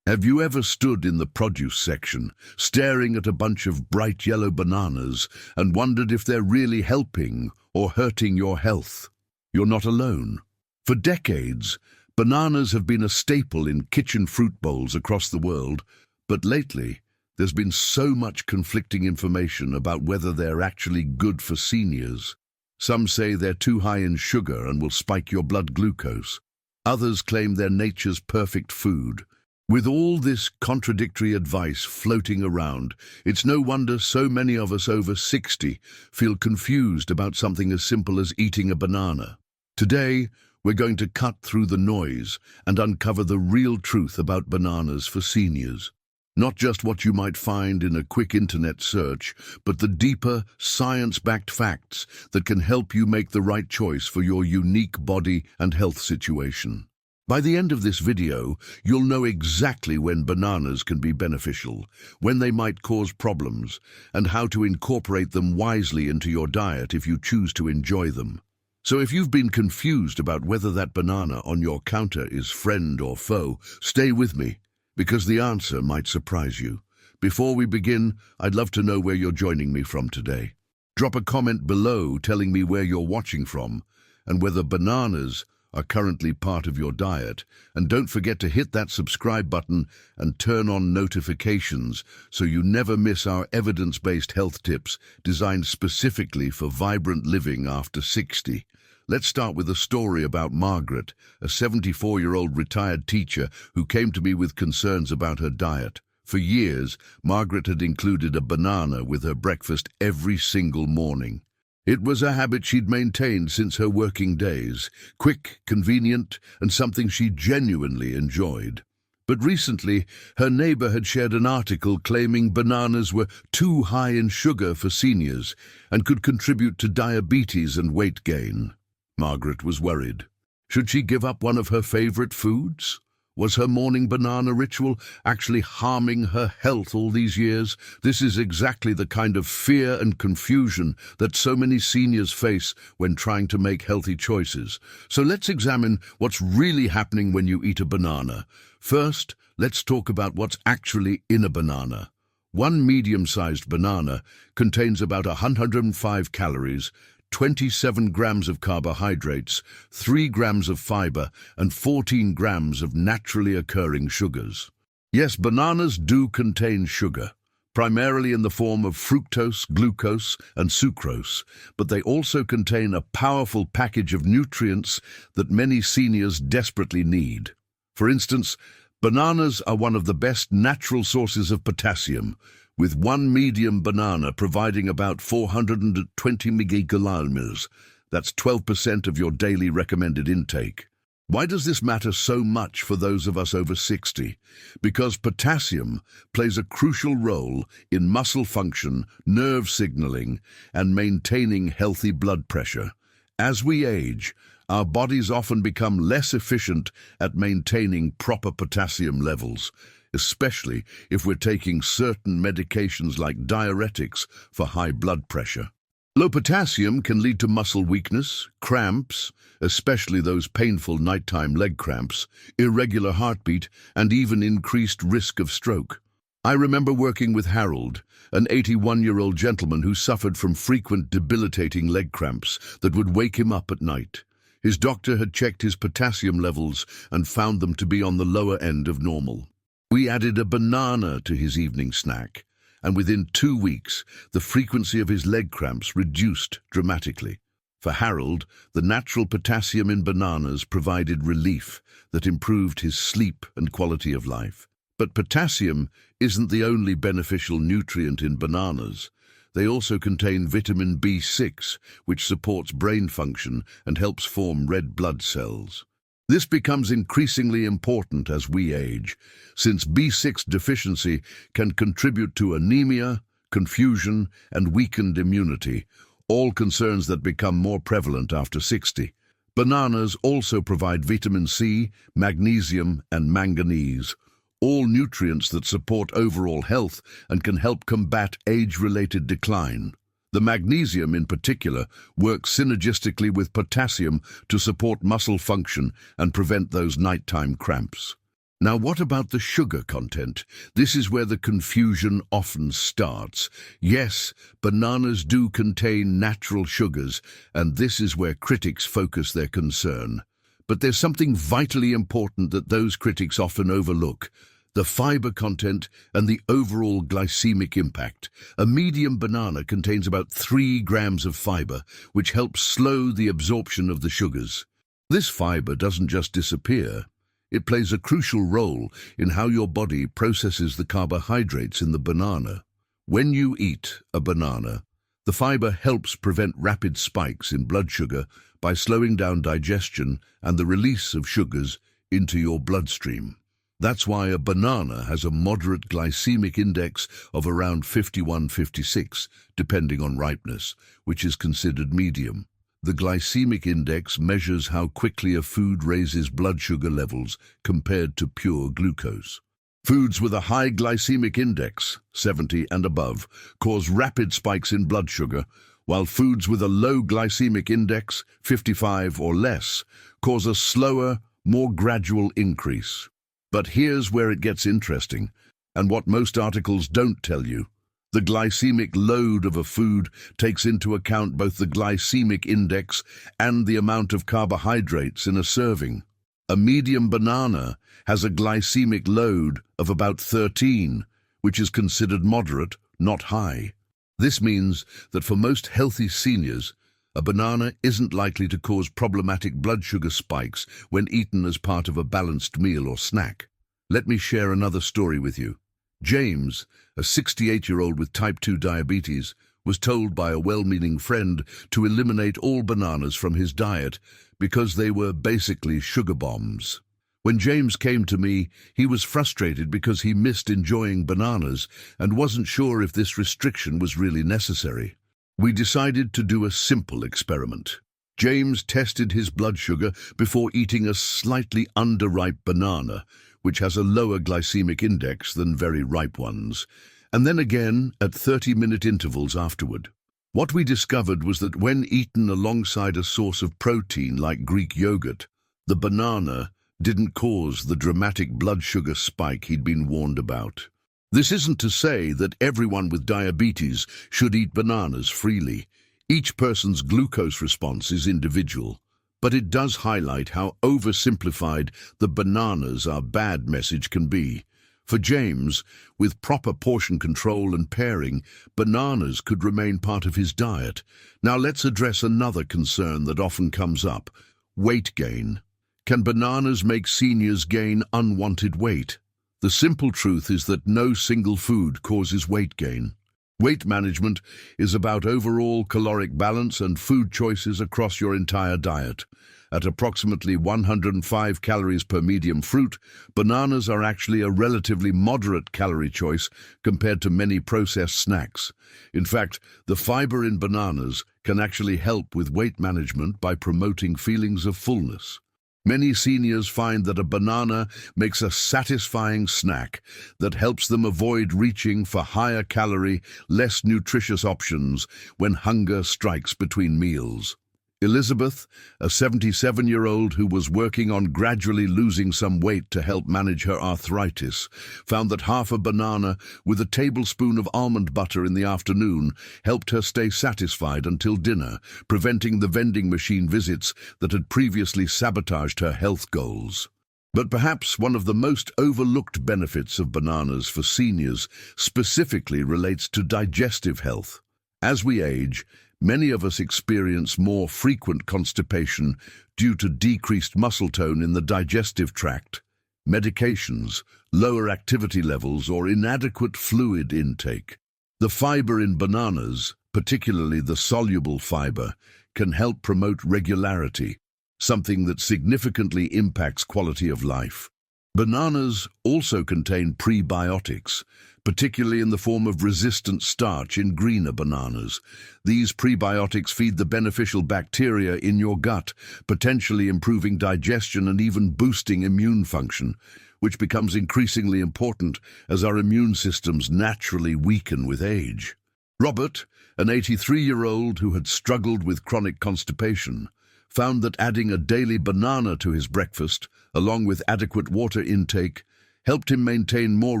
Have you ever stood in the produce section, staring at a bunch of bright yellow bananas and wondered if they're really helping or hurting your health? You're not alone. For decades, bananas have been a staple in kitchen fruit bowls across the world, but lately, there's been so much conflicting information about whether they're actually good for seniors. Some say they're too high in sugar and will spike your blood glucose. Others claim they're nature's perfect food. With all this contradictory advice floating around, it's no wonder so many of us over 60 feel confused about something as simple as eating a banana. Today, we're going to cut through the noise and uncover the real truth about bananas for seniors. Not just what you might find in a quick internet search, but the deeper, science-backed facts that can help you make the right choice for your unique body and health situation. By the end of this video, you'll know exactly when bananas can be beneficial, when they might cause problems, and how to incorporate them wisely into your diet if you choose to enjoy them. So if you've been confused about whether that banana on your counter is friend or foe, stay with me, because the answer might surprise you. Before we begin, I'd love to know where you're joining me from today. Drop a comment below telling me where you're watching from and whether bananas are currently part of your diet. And don't forget to hit that subscribe button and turn on notifications so you never miss our evidence-based health tips designed specifically for vibrant living after 60. Let's start with a story about Margaret, a 74-year-old retired teacher who came to me with concerns about her diet. For years, Margaret had included a banana with her breakfast every single morning. It was a habit she'd maintained since her working days, quick, convenient, and something she genuinely enjoyed. But recently, her neighbor had shared an article claiming bananas were too high in sugar for seniors and could contribute to diabetes and weight gain. Margaret was worried. Should she give up one of her favorite foods? Was her morning banana ritual actually harming her health all these years? This is exactly the kind of fear and confusion that so many seniors face when trying to make healthy choices. So let's examine what's really happening when you eat a banana. First, let's talk about what's actually in a banana. One medium-sized banana contains about 105 calories, 27 grams of carbohydrates, 3 grams of fiber, and 14 grams of naturally occurring sugars. Yes, bananas do contain sugar, primarily in the form of fructose, glucose, and sucrose, but they also contain a powerful package of nutrients that many seniors desperately need. For instance, bananas are one of the best natural sources of potassium, with one medium banana providing about 420 mg. That's 12% of your daily recommended intake. Why does this matter so much for those of us over 60? Because potassium plays a crucial role in muscle function, nerve signaling, and maintaining healthy blood pressure. As we age, our bodies often become less efficient at maintaining proper potassium levels, especially if we're taking certain medications like diuretics for high blood pressure. Low potassium can lead to muscle weakness, cramps, especially those painful nighttime leg cramps, irregular heartbeat, and even increased risk of stroke. I remember working with Harold, an 81-year-old gentleman who suffered from frequent debilitating leg cramps that would wake him up at night. His doctor had checked his potassium levels and found them to be on the lower end of normal. We added a banana to his evening snack, and within 2 weeks, the frequency of his leg cramps reduced dramatically. For Harold, the natural potassium in bananas provided relief that improved his sleep and quality of life. But potassium isn't the only beneficial nutrient in bananas. They also contain vitamin B6, which supports brain function and helps form red blood cells. This becomes increasingly important as we age, since B6 deficiency can contribute to anemia, confusion, and weakened immunity, all concerns that become more prevalent after 60. Bananas also provide vitamin C, magnesium, and manganese, all nutrients that support overall health and can help combat age-related decline. The magnesium, in particular, works synergistically with potassium to support muscle function and prevent those nighttime cramps. Now, what about the sugar content? This is where the confusion often starts. Yes, bananas do contain natural sugars, and this is where critics focus their concern. But there's something vitally important that those critics often overlook: the fiber content and the overall glycemic impact. A medium banana contains about 3 grams of fiber, which helps slow the absorption of the sugars. This fiber doesn't just disappear. It plays a crucial role in how your body processes the carbohydrates in the banana. When you eat a banana, the fiber helps prevent rapid spikes in blood sugar by slowing down digestion and the release of sugars into your bloodstream. That's why a banana has a moderate glycemic index of around 51-56, depending on ripeness, which is considered medium. The glycemic index measures how quickly a food raises blood sugar levels compared to pure glucose. Foods with a high glycemic index, 70 and above, cause rapid spikes in blood sugar, while foods with a low glycemic index, 55 or less, cause a slower, more gradual increase. But here's where it gets interesting, and what most articles don't tell you. The glycemic load of a food takes into account both the glycemic index and the amount of carbohydrates in a serving. A medium banana has a glycemic load of about 13, which is considered moderate, not high. This means that for most healthy seniors, a banana isn't likely to cause problematic blood sugar spikes when eaten as part of a balanced meal or snack. Let me share another story with you. James, a 68-year-old with type 2 diabetes, was told by a well-meaning friend to eliminate all bananas from his diet because they were basically sugar bombs. When James came to me, he was frustrated because he missed enjoying bananas and wasn't sure if this restriction was really necessary. We decided to do a simple experiment. James tested his blood sugar before eating a slightly underripe banana, which has a lower glycemic index than very ripe ones, and then again at 30-minute intervals afterward. What we discovered was that when eaten alongside a source of protein like Greek yogurt, the banana didn't cause the dramatic blood sugar spike he'd been warned about. This isn't to say that everyone with diabetes should eat bananas freely. Each person's glucose response is individual. But it does highlight how oversimplified the bananas are bad message can be. For James, with proper portion control and pairing, bananas could remain part of his diet. Now let's address another concern that often comes up: weight gain. Can bananas make seniors gain unwanted weight? The simple truth is that no single food causes weight gain. Weight management is about overall caloric balance and food choices across your entire diet. At approximately 105 calories per medium fruit, bananas are actually a relatively moderate calorie choice compared to many processed snacks. In fact, the fiber in bananas can actually help with weight management by promoting feelings of fullness. Many seniors find that a banana makes a satisfying snack that helps them avoid reaching for higher calorie, less nutritious options when hunger strikes between meals. Elizabeth, a 77-year-old who was working on gradually losing some weight to help manage her arthritis, found that half a banana with a tablespoon of almond butter in the afternoon helped her stay satisfied until dinner, preventing the vending machine visits that had previously sabotaged her health goals. But perhaps one of the most overlooked benefits of bananas for seniors specifically relates to digestive health. As we age, many of us experience more frequent constipation due to decreased muscle tone in the digestive tract, medications, lower activity levels, or inadequate fluid intake. The fiber in bananas, particularly the soluble fiber, can help promote regularity, something that significantly impacts quality of life. Bananas also contain prebiotics, particularly in the form of resistant starch in greener bananas. These prebiotics feed the beneficial bacteria in your gut, potentially improving digestion and even boosting immune function, which becomes increasingly important as our immune systems naturally weaken with age. Robert, an 83-year-old who had struggled with chronic constipation, found that adding a daily banana to his breakfast, along with adequate water intake, helped him maintain more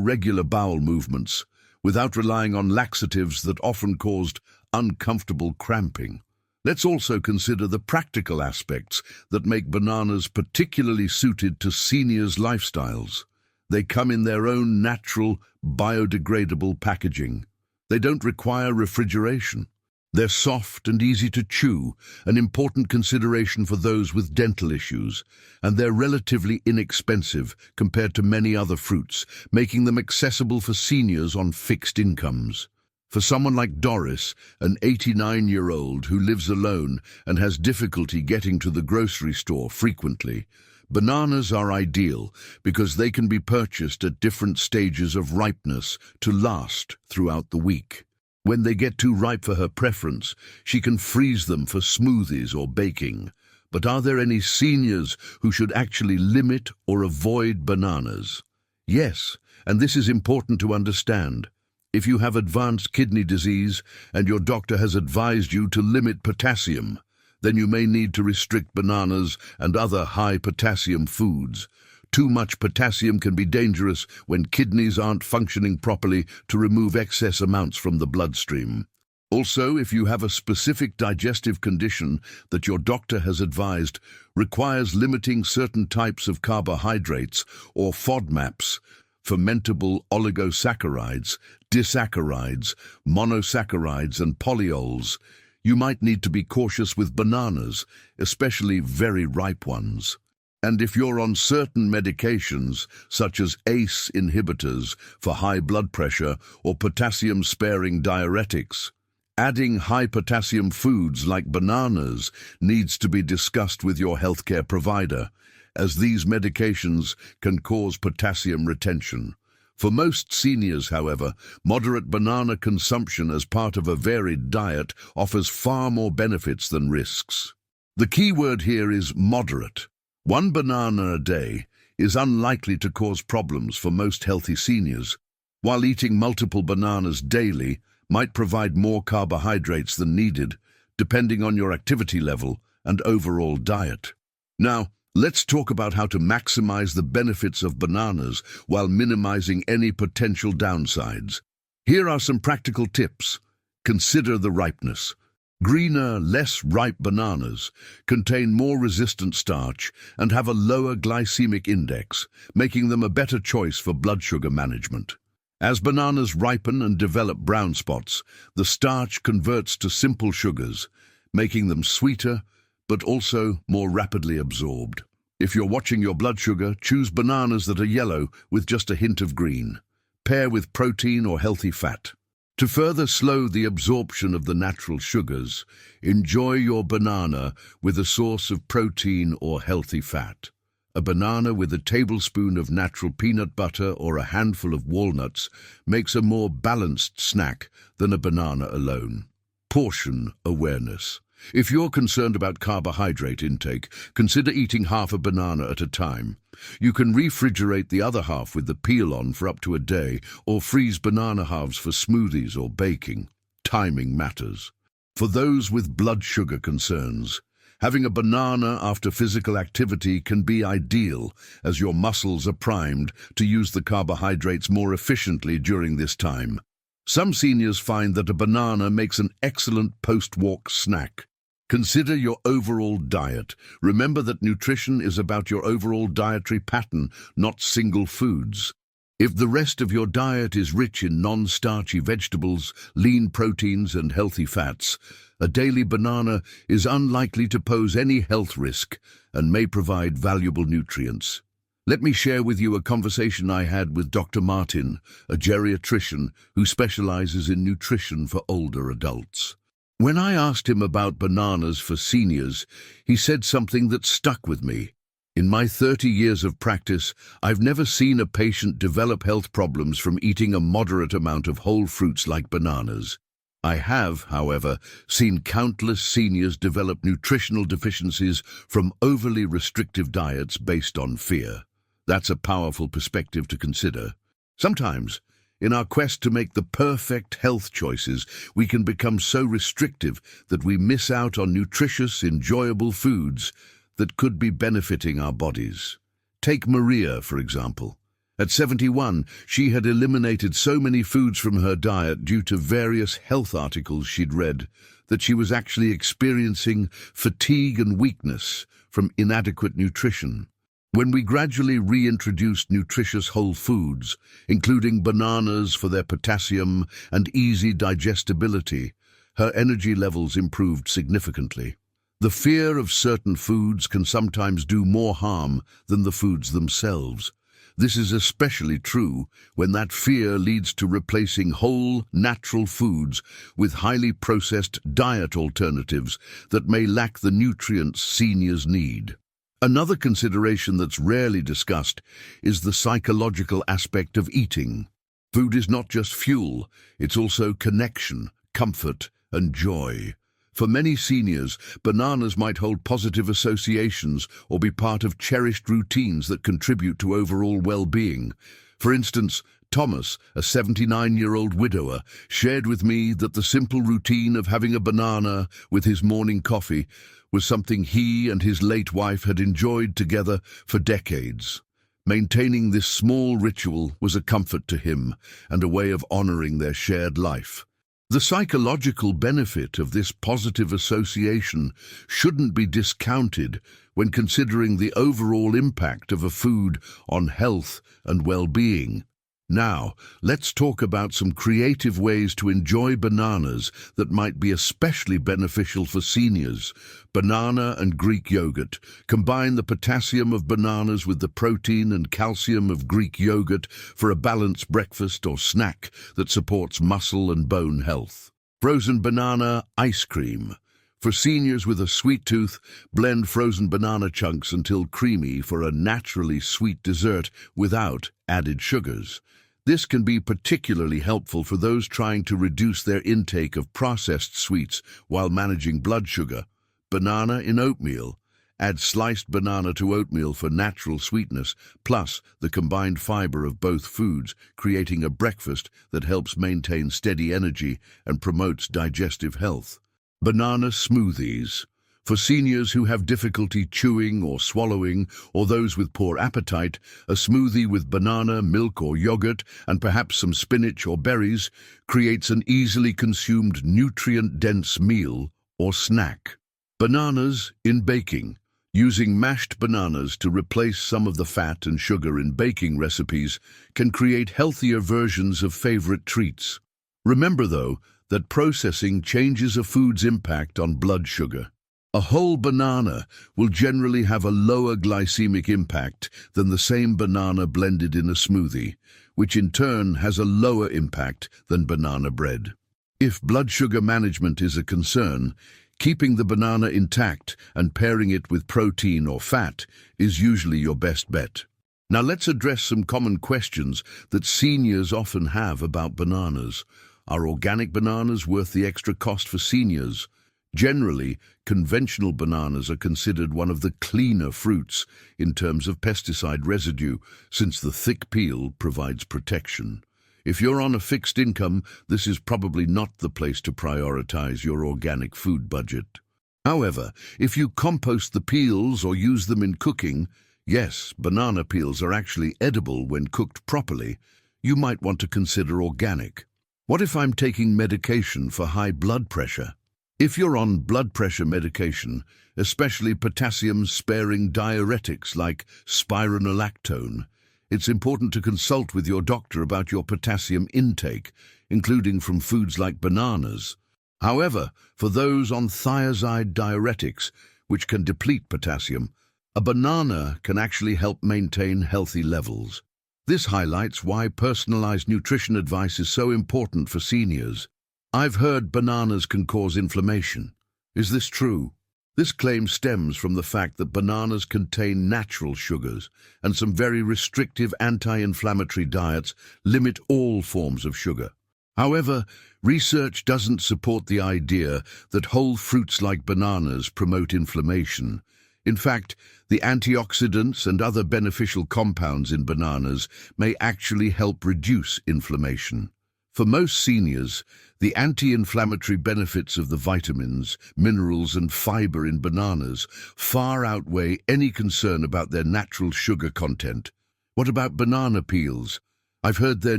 regular bowel movements without relying on laxatives that often caused uncomfortable cramping. Let's also consider the practical aspects that make bananas particularly suited to seniors' lifestyles. They come in their own natural, biodegradable packaging. They don't require refrigeration. They're soft and easy to chew, an important consideration for those with dental issues, and they're relatively inexpensive compared to many other fruits, making them accessible for seniors on fixed incomes. For someone like Doris, an 89-year-old who lives alone and has difficulty getting to the grocery store frequently, bananas are ideal because they can be purchased at different stages of ripeness to last throughout the week. When they get too ripe for her preference, she can freeze them for smoothies or baking. But are there any seniors who should actually limit or avoid bananas? Yes, and this is important to understand. If you have advanced kidney disease and your doctor has advised you to limit potassium, then you may need to restrict bananas and other high potassium foods. Too much potassium can be dangerous when kidneys aren't functioning properly to remove excess amounts from the bloodstream. Also, if you have a specific digestive condition that your doctor has advised requires limiting certain types of carbohydrates or FODMAPs, fermentable oligosaccharides, disaccharides, monosaccharides and polyols, you might need to be cautious with bananas, especially very ripe ones. And if you're on certain medications, such as ACE inhibitors for high blood pressure or potassium-sparing diuretics, adding high-potassium foods like bananas needs to be discussed with your healthcare provider, as these medications can cause potassium retention. For most seniors, however, moderate banana consumption as part of a varied diet offers far more benefits than risks. The key word here is moderate. One banana a day is unlikely to cause problems for most healthy seniors, while eating multiple bananas daily might provide more carbohydrates than needed, depending on your activity level and overall diet. Now, let's talk about how to maximize the benefits of bananas while minimizing any potential downsides. Here are some practical tips. Consider the ripeness. Greener, less ripe bananas contain more resistant starch and have a lower glycemic index, making them a better choice for blood sugar management. As bananas ripen and develop brown spots, the starch converts to simple sugars, making them sweeter but also more rapidly absorbed. If you're watching your blood sugar, choose bananas that are yellow with just a hint of green. Pair with protein or healthy fat. To further slow the absorption of the natural sugars, enjoy your banana with a source of protein or healthy fat. A banana with a tablespoon of natural peanut butter or a handful of walnuts makes a more balanced snack than a banana alone. Portion awareness. If you're concerned about carbohydrate intake, consider eating half a banana at a time. You can refrigerate the other half with the peel on for up to a day, or freeze banana halves for smoothies or baking. Timing matters. For those with blood sugar concerns, having a banana after physical activity can be ideal, as your muscles are primed to use the carbohydrates more efficiently during this time. Some seniors find that a banana makes an excellent post-walk snack. Consider your overall diet. Remember that nutrition is about your overall dietary pattern, not single foods. If the rest of your diet is rich in non-starchy vegetables, lean proteins and healthy fats, a daily banana is unlikely to pose any health risk and may provide valuable nutrients. Let me share with you a conversation I had with Dr. Martin, a geriatrician who specializes in nutrition for older adults. When I asked him about bananas for seniors, he said something that stuck with me. In my 30 years of practice, I've never seen a patient develop health problems from eating a moderate amount of whole fruits like bananas. I have, however, seen countless seniors develop nutritional deficiencies from overly restrictive diets based on fear. That's a powerful perspective to consider. Sometimes, in our quest to make the perfect health choices, we can become so restrictive that we miss out on nutritious, enjoyable foods that could be benefiting our bodies. Take Maria, for example. At 71, she had eliminated so many foods from her diet due to various health articles she'd read that she was actually experiencing fatigue and weakness from inadequate nutrition. When we gradually reintroduced nutritious whole foods, including bananas for their potassium and easy digestibility, her energy levels improved significantly. The fear of certain foods can sometimes do more harm than the foods themselves. This is especially true when that fear leads to replacing whole, natural foods with highly processed diet alternatives that may lack the nutrients seniors need. Another consideration that's rarely discussed is the psychological aspect of eating. Food is not just fuel, it's also connection, comfort, and joy. For many seniors, bananas might hold positive associations or be part of cherished routines that contribute to overall well-being. For instance, Thomas, a 79-year-old widower, shared with me that the simple routine of having a banana with his morning coffee was something he and his late wife had enjoyed together for decades. Maintaining this small ritual was a comfort to him and a way of honoring their shared life. The psychological benefit of this positive association shouldn't be discounted when considering the overall impact of a food on health and well-being. Now, let's talk about some creative ways to enjoy bananas that might be especially beneficial for seniors. Banana and Greek yogurt. Combine the potassium of bananas with the protein and calcium of Greek yogurt for a balanced breakfast or snack that supports muscle and bone health. Frozen banana ice cream. For seniors with a sweet tooth, blend frozen banana chunks until creamy for a naturally sweet dessert without added sugars. This can be particularly helpful for those trying to reduce their intake of processed sweets while managing blood sugar. Banana in oatmeal. Add sliced banana to oatmeal for natural sweetness, plus the combined fiber of both foods, creating a breakfast that helps maintain steady energy and promotes digestive health. Banana smoothies. For seniors who have difficulty chewing or swallowing, or those with poor appetite, a smoothie with banana, milk or yogurt, and perhaps some spinach or berries creates an easily consumed nutrient-dense meal or snack. Bananas in baking. Using mashed bananas to replace some of the fat and sugar in baking recipes can create healthier versions of favorite treats. Remember, though, that processing changes a food's impact on blood sugar. A whole banana will generally have a lower glycemic impact than the same banana blended in a smoothie, which in turn has a lower impact than banana bread. If blood sugar management is a concern, keeping the banana intact and pairing it with protein or fat is usually your best bet. Now let's address some common questions that seniors often have about bananas. Are organic bananas worth the extra cost for seniors? Generally, conventional bananas are considered one of the cleaner fruits in terms of pesticide residue, since the thick peel provides protection. If you're on a fixed income, this is probably not the place to prioritize your organic food budget. However, if you compost the peels or use them in cooking, yes, banana peels are actually edible when cooked properly, you might want to consider organic. What if I'm taking medication for high blood pressure? If you're on blood pressure medication, especially potassium-sparing diuretics like spironolactone, it's important to consult with your doctor about your potassium intake, including from foods like bananas. However, for those on thiazide diuretics, which can deplete potassium, a banana can actually help maintain healthy levels. This highlights why personalized nutrition advice is so important for seniors. I've heard bananas can cause inflammation. Is this true? This claim stems from the fact that bananas contain natural sugars, and some very restrictive anti-inflammatory diets limit all forms of sugar. However, research doesn't support the idea that whole fruits like bananas promote inflammation. In fact, the antioxidants and other beneficial compounds in bananas may actually help reduce inflammation. For most seniors, the anti-inflammatory benefits of the vitamins, minerals and fiber in bananas far outweigh any concern about their natural sugar content. What about banana peels? I've heard they're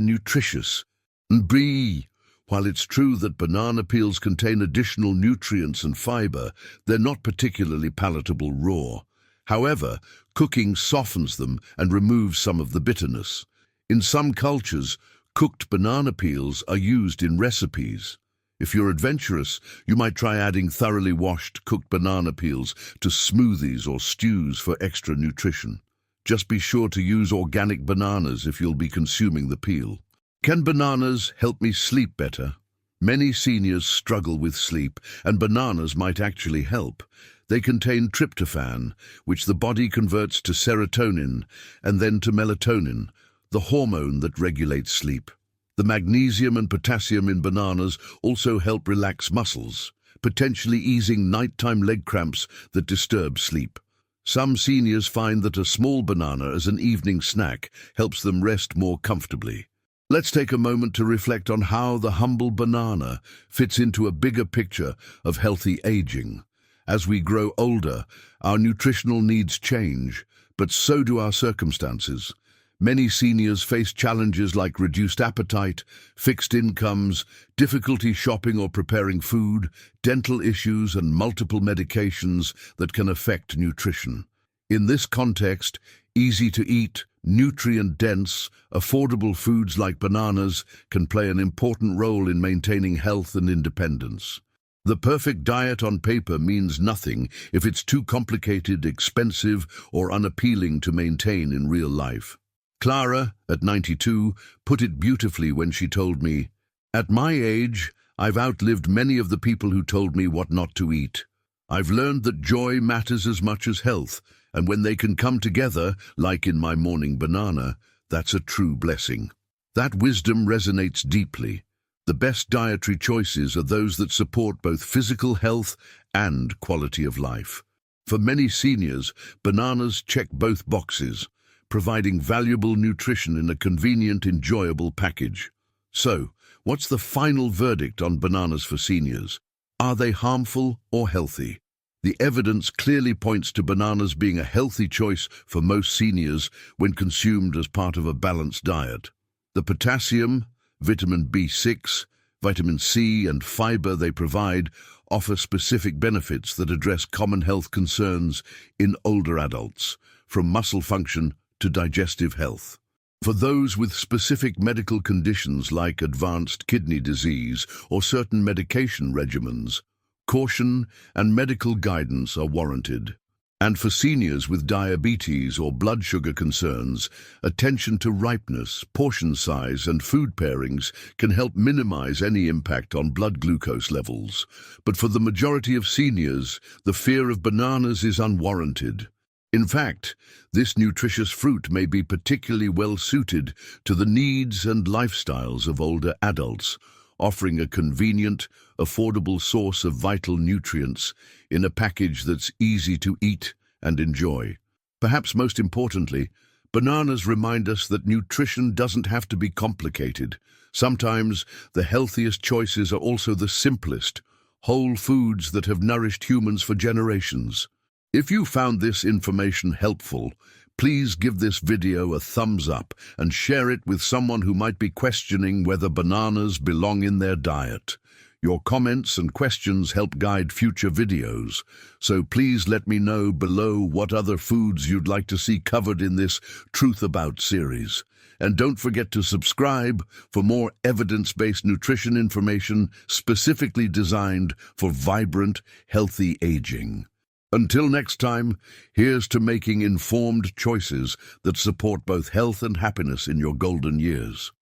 nutritious. And brie. While it's true that banana peels contain additional nutrients and fiber, they're not particularly palatable raw. However, cooking softens them and removes some of the bitterness. In some cultures, cooked banana peels are used in recipes. If you're adventurous, you might try adding thoroughly washed cooked banana peels to smoothies or stews for extra nutrition. Just be sure to use organic bananas if you'll be consuming the peel. Can bananas help me sleep better? Many seniors struggle with sleep, and bananas might actually help. They contain tryptophan, which the body converts to serotonin and then to melatonin, the hormone that regulates sleep. The magnesium and potassium in bananas also help relax muscles, potentially easing nighttime leg cramps that disturb sleep. Some seniors find that a small banana as an evening snack helps them rest more comfortably. Let's take a moment to reflect on how the humble banana fits into a bigger picture of healthy aging. As we grow older, our nutritional needs change, but so do our circumstances. Many seniors face challenges like reduced appetite, fixed incomes, difficulty shopping or preparing food, dental issues, and multiple medications that can affect nutrition. In this context, easy-to-eat, nutrient-dense, affordable foods like bananas can play an important role in maintaining health and independence. The perfect diet on paper means nothing if it's too complicated, expensive, or unappealing to maintain in real life. Clara, at 92, put it beautifully when she told me, "At my age, I've outlived many of the people who told me what not to eat. I've learned that joy matters as much as health, and when they can come together, like in my morning banana, that's a true blessing." That wisdom resonates deeply. The best dietary choices are those that support both physical health and quality of life. For many seniors, bananas check both boxes, providing valuable nutrition in a convenient, enjoyable package. So, what's the final verdict on bananas for seniors? Are they harmful or healthy? The evidence clearly points to bananas being a healthy choice for most seniors when consumed as part of a balanced diet. The potassium, vitamin B6, vitamin C, and fiber they provide offer specific benefits that address common health concerns in older adults, from muscle function to digestive health. For those with specific medical conditions like advanced kidney disease or certain medication regimens, caution and medical guidance are warranted. And for seniors with diabetes or blood sugar concerns, attention to ripeness, portion size, and food pairings can help minimize any impact on blood glucose levels. But for the majority of seniors, the fear of bananas is unwarranted. In fact, this nutritious fruit may be particularly well suited to the needs and lifestyles of older adults, offering a convenient, affordable source of vital nutrients in a package that's easy to eat and enjoy. Perhaps most importantly, bananas remind us that nutrition doesn't have to be complicated. Sometimes the healthiest choices are also the simplest, whole foods that have nourished humans for generations. If you found this information helpful, please give this video a thumbs up and share it with someone who might be questioning whether bananas belong in their diet. Your comments and questions help guide future videos, so please let me know below what other foods you'd like to see covered in this Truth About series. And don't forget to subscribe for more evidence-based nutrition information specifically designed for vibrant, healthy aging. Until next time, here's to making informed choices that support both health and happiness in your golden years.